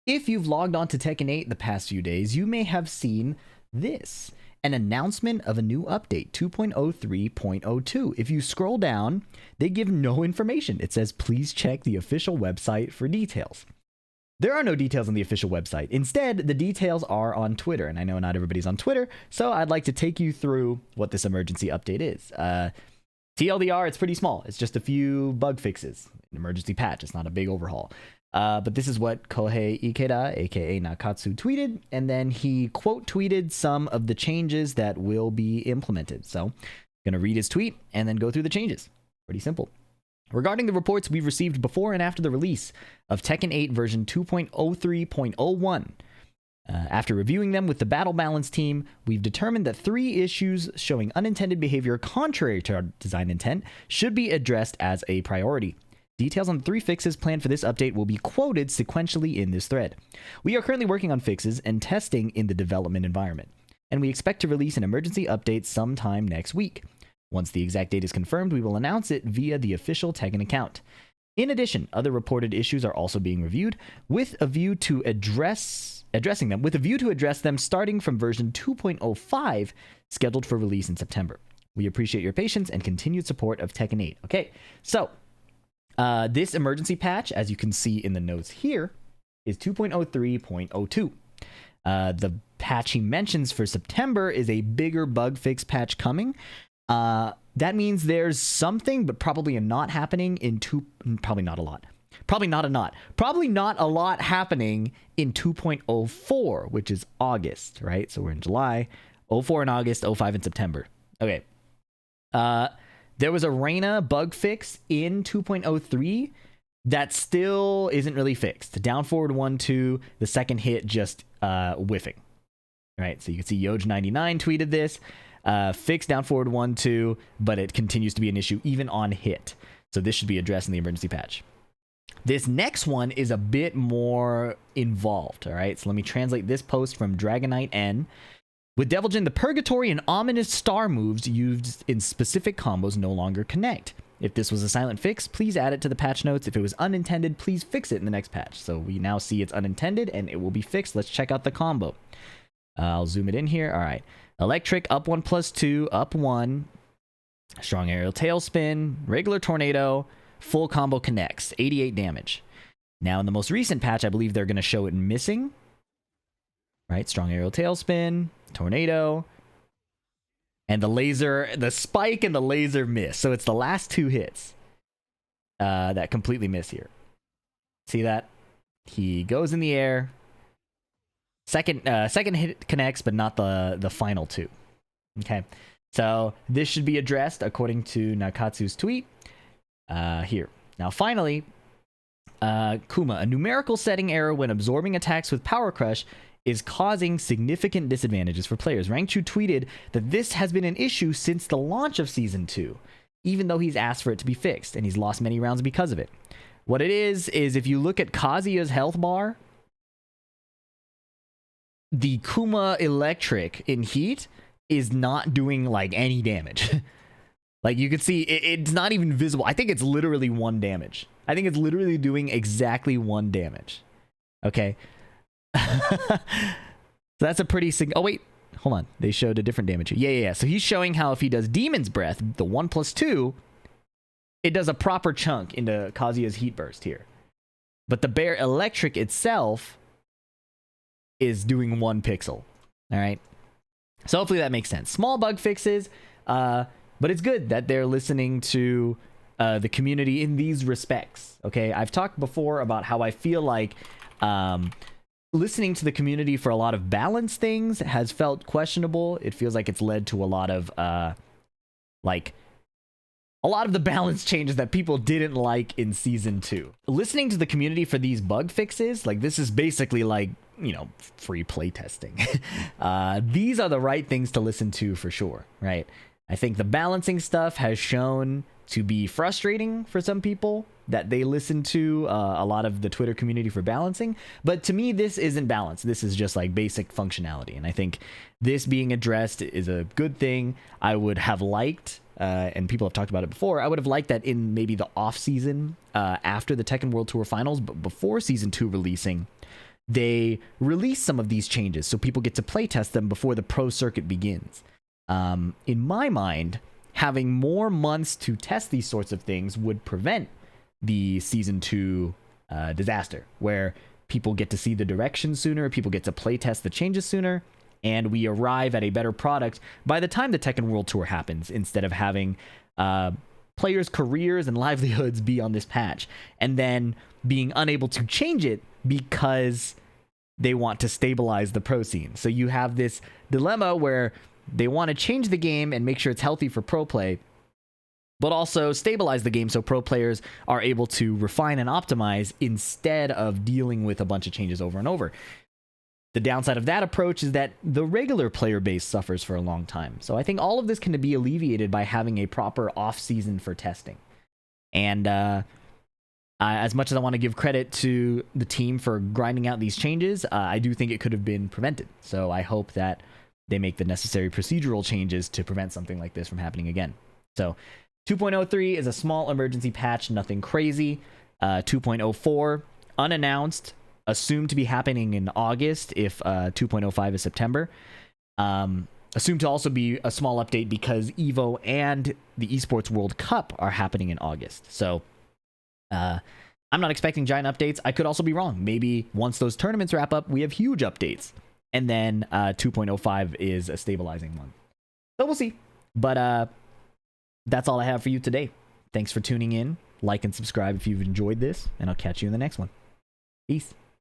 If you've logged on to Tekken 8 the past few days, you may have seen this. An announcement of a new update, 2.03.02. If you scroll down, they give no information. It says, please check the official website for details. There are no details on the official website. Instead, the details are on Twitter. And I know not everybody's on Twitter, so I'd like to take you through what this emergency update is. TLDR, it's pretty small. It's just a few bug fixes. An emergency patch. It's not a big overhaul. But this is what Kohei Ikeda, aka Nakatsu, tweeted, and then he quote tweeted some of the changes that will be implemented. So I'm going to read his tweet and then go through the changes. Pretty simple. Regarding the reports we've received before and after the release of Tekken 8 version 2.03.01, after reviewing them with the Battle Balance team, we've determined that 3 issues showing unintended behavior contrary to our design intent should be addressed as a priority. Details on the 3 fixes planned for this update will be quoted sequentially in this thread. We are currently working on fixes and testing in the development environment, and we expect to release an emergency update sometime next week. Once the exact date is confirmed, we will announce it via the official Tekken account. In addition, other reported issues are also being reviewed with a view to address them starting from version 2.05 scheduled for release in September. We appreciate your patience and continued support of Tekken 8. Okay, so this emergency patch, as you can see in the notes here, is 2.03.02. The patch he mentions for September is a bigger bug fix patch coming. That means there's something, but probably a not happening in probably not a lot happening in 2.04, which is August, right? So we're in July, 04 in August, 05 in September. Okay. There was a Reina bug fix in 2.03 that still isn't really fixed. Down forward 1-2, the second hit just whiffing. Right, so you can see Yoj99 tweeted this. Fixed down forward 1-2, but it continues to be an issue even on hit. So this should be addressed in the emergency patch. This next one is a bit more involved. All right, so let me translate this post from Dragonite N. With Deviljin, the Purgatory and Ominous Star moves used in specific combos no longer connect. If this was a silent fix, please add it to the patch notes. If it was unintended, please fix it in the next patch. So we now see it's unintended and it will be fixed. Let's check out the combo. I'll zoom it in here. All right. Electric, up 1+2, up 1. Strong Aerial Tailspin, regular Tornado, full combo connects. 88 damage. Now in the most recent patch, I believe they're going to show it missing. Right? Strong Aerial Tailspin, Tornado, and the spike and the laser miss. So it's the last 2 hits that completely miss here. See that? He goes in the air. Second hit connects, but not the final 2. Okay, so this should be addressed according to Nakatsu's tweet here. Now finally, Kuma, a numerical setting error when absorbing attacks with Power Crush is causing significant disadvantages for players. Rangchu tweeted that this has been an issue since the launch of Season 2, even though he's asked for it to be fixed, and he's lost many rounds because of it. What it is if you look at Kazuya's health bar, the Kuma Electric in Heat is not doing, like, any damage. Like, you can see, it's not even visible. I think it's literally 1 damage. I think it's literally doing exactly 1 damage. Okay? So that's a pretty oh wait, hold on, they showed a different damage. Yeah, so he's showing how if he does Demon's Breath, the 1+2, it does a proper chunk into Kazuya's Heat Burst here, but the Bear Electric itself is doing 1 pixel. All right, so hopefully that makes sense. Small bug fixes, but it's good that they're listening to the community in these respects. Okay, I've talked before about how I feel like listening to the community for a lot of balance things has felt questionable. It feels like it's led to a lot of the balance changes that people didn't like in Season 2. Listening to the community for these bug fixes, like, this is basically like, you know, free play testing. These are the right things to listen to for sure, right? I think the balancing stuff has shown to be frustrating for some people that they listen to a lot of the Twitter community for balancing. But to me, this isn't balance. This is just like basic functionality. And I think this being addressed is a good thing. I would have liked, and people have talked about it before, I would have liked that in maybe the off season after the Tekken World Tour Finals, but before Season 2 releasing, they release some of these changes so people get to playtest them before the pro circuit begins. In my mind, having more months to test these sorts of things would prevent the Season 2 disaster, where people get to see the direction sooner, people get to playtest the changes sooner, and we arrive at a better product by the time the Tekken World Tour happens, instead of having players' careers and livelihoods be on this patch, and then being unable to change it because they want to stabilize the pro scene. So you have this dilemma where they want to change the game and make sure it's healthy for pro play, but also stabilize the game so pro players are able to refine and optimize instead of dealing with a bunch of changes over and over. The downside of that approach is that the regular player base suffers for a long time. So I think all of this can be alleviated by having a proper off season for testing. And as much as I want to give credit to the team for grinding out these changes, I do think it could have been prevented. So I hope that they make the necessary procedural changes to prevent something like this from happening again. So 2.03 is a small emergency patch, nothing crazy. 2.04, unannounced, assumed to be happening in August if 2.05 is September. Assumed to also be a small update because EVO and the Esports World Cup are happening in August. So I'm not expecting giant updates. I could also be wrong. Maybe once those tournaments wrap up, we have huge updates. And then 2.05 is a stabilizing one. So we'll see. But that's all I have for you today. Thanks for tuning in. Like and subscribe if you've enjoyed this, and I'll catch you in the next one. Peace.